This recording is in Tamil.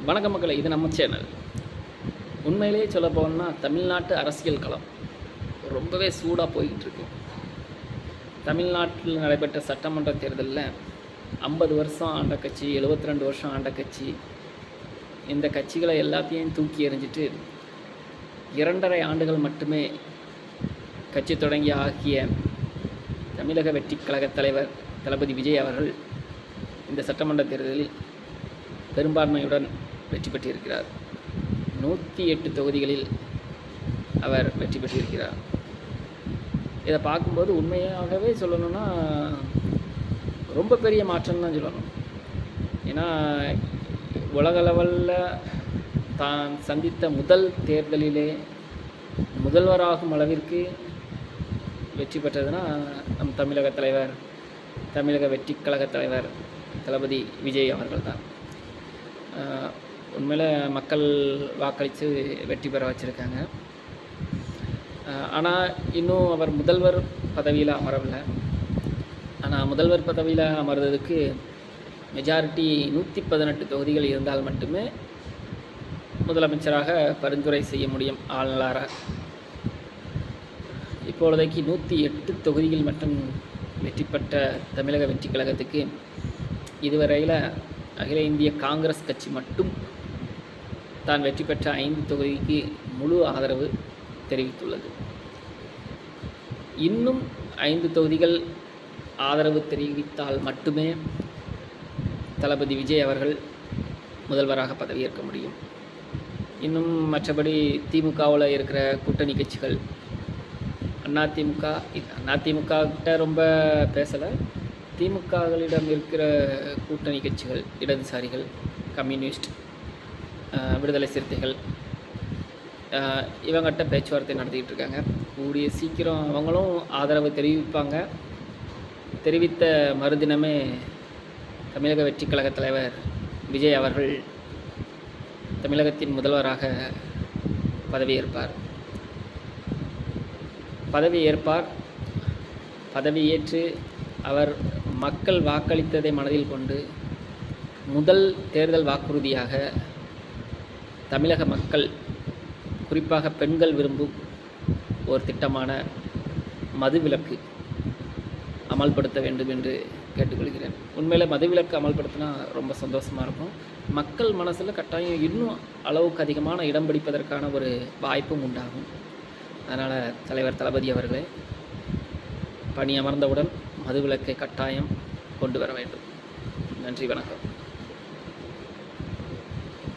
வணக்கம் மக்களே, இது நம்ம சேனல். உண்மையிலேயே சொல்ல போனோம்னா தமிழ்நாட்டு அரசியல் களம் ரொம்பவே சூடாக போய்கிட்டு இருக்கு. தமிழ்நாட்டில் நடைபெற்ற சட்டமன்ற தேர்தலில் 50 வருஷம் ஆண்ட கட்சி, 72 வருஷம் ஆண்ட கட்சி, இந்த கட்சிகளை எல்லாத்தையும் தூக்கி எறிஞ்சிட்டு 2.5 ஆண்டுகள் மட்டுமே கட்சி தொடங்கி ஆகிய தமிழக வெற்றிக் கழக தலைவர் தளபதி விஜய் அவர்கள் இந்த சட்டமன்ற தேர்தலில் பெரும்பான்மையுடன் வெற்றி பெற்றிருக்கிறார். 108 தொகுதிகளில் அவர் வெற்றி பெற்றிருக்கிறார். இதை பார்க்கும்போது உண்மையாகவே சொல்லணும்னா ரொம்ப பெரிய மாற்றம் தான் சொல்லணும். ஏன்னா உலக லெவலில் தான் சந்தித்த முதல் தேர்தலிலே முதல்வராகும் அளவிற்கு வெற்றி பெற்றதுன்னா நம் தமிழக வெற்றிக் கழக தலைவர் தளபதி விஜய் அவர்கள் தான். உண்மையில் மக்கள் வாக்களித்து வெற்றி பெற வச்சுருக்காங்க. ஆனால் இன்னும் அவர் முதல்வர் பதவியில் அமரவில்லை. ஆனால் முதல்வர் பதவியில் அமர்றதுக்கு மெஜாரிட்டி 118 தொகுதிகள் இருந்தால் மட்டுமே முதலமைச்சராக பரிந்துரை செய்ய முடியும் ஆளுநராக. இப்பொழுதைக்கு 108 தொகுதிகள் மட்டும் வெற்றி பெற்ற தமிழக வெற்றிக் கழகத்துக்கு இதுவரையில் அகில இந்திய காங்கிரஸ் கட்சி மட்டும் தான் வெற்றி பெற்ற 5 தொகுதிக்கு முழு ஆதரவு தெரிவித்துள்ளது. இன்னும் 5 தொகுதிகள் ஆதரவு தெரிவித்தால் மட்டுமே தளபதி விஜய் அவர்கள் முதல்வராக பதவியேற்க முடியும். இன்னும் மற்றபடி திமுகவில் இருக்கிற கூட்டணி கட்சிகள், அதிமுக கிட்ட ரொம்ப பேசலை. திமுககளிடம் இருக்கிற கூட்டணி கட்சிகள், இடதுசாரிகள், கம்யூனிஸ்ட், விடுதலை சிறுத்தைகள், இவங்ககிட்ட பேச்சுவார்த்தை நடத்திக்கிட்டு இருக்காங்க. கூடிய சீக்கிரம் அவங்களும் ஆதரவு தெரிவிப்பாங்க. தெரிவித்த மறுதினமே தமிழக வெற்றிக் கழக தலைவர் விஜய் அவர்கள் தமிழகத்தின் முதல்வராக பதவியேற்று அவர் மக்கள் வாக்களித்ததை மனதில் கொண்டு முதல் தேர்தல் வாக்குறுதியாக தமிழக மக்கள், குறிப்பாக பெண்கள் விரும்பும் ஒரு திட்டமான மதுவிலக்கு அமல்படுத்த வேண்டும் என்று கேட்டுக்கொள்கிறேன். உண்மையில் மதுவிலக்கு அமல்படுத்தினா ரொம்ப சந்தோஷமாக இருக்கும். மக்கள் மனசில் கட்டாயம் இன்னும் அளவுக்கு அதிகமான இடம் பிடிப்பதற்கான ஒரு வாய்ப்பும் உண்டாகும். அதனால் தலைவர் தளபதி அவர்களே, பணி அமர்ந்தவுடன் மதுவிலக்கை கட்டாயம் கொண்டு வர வேண்டும். நன்றி, வணக்கம்.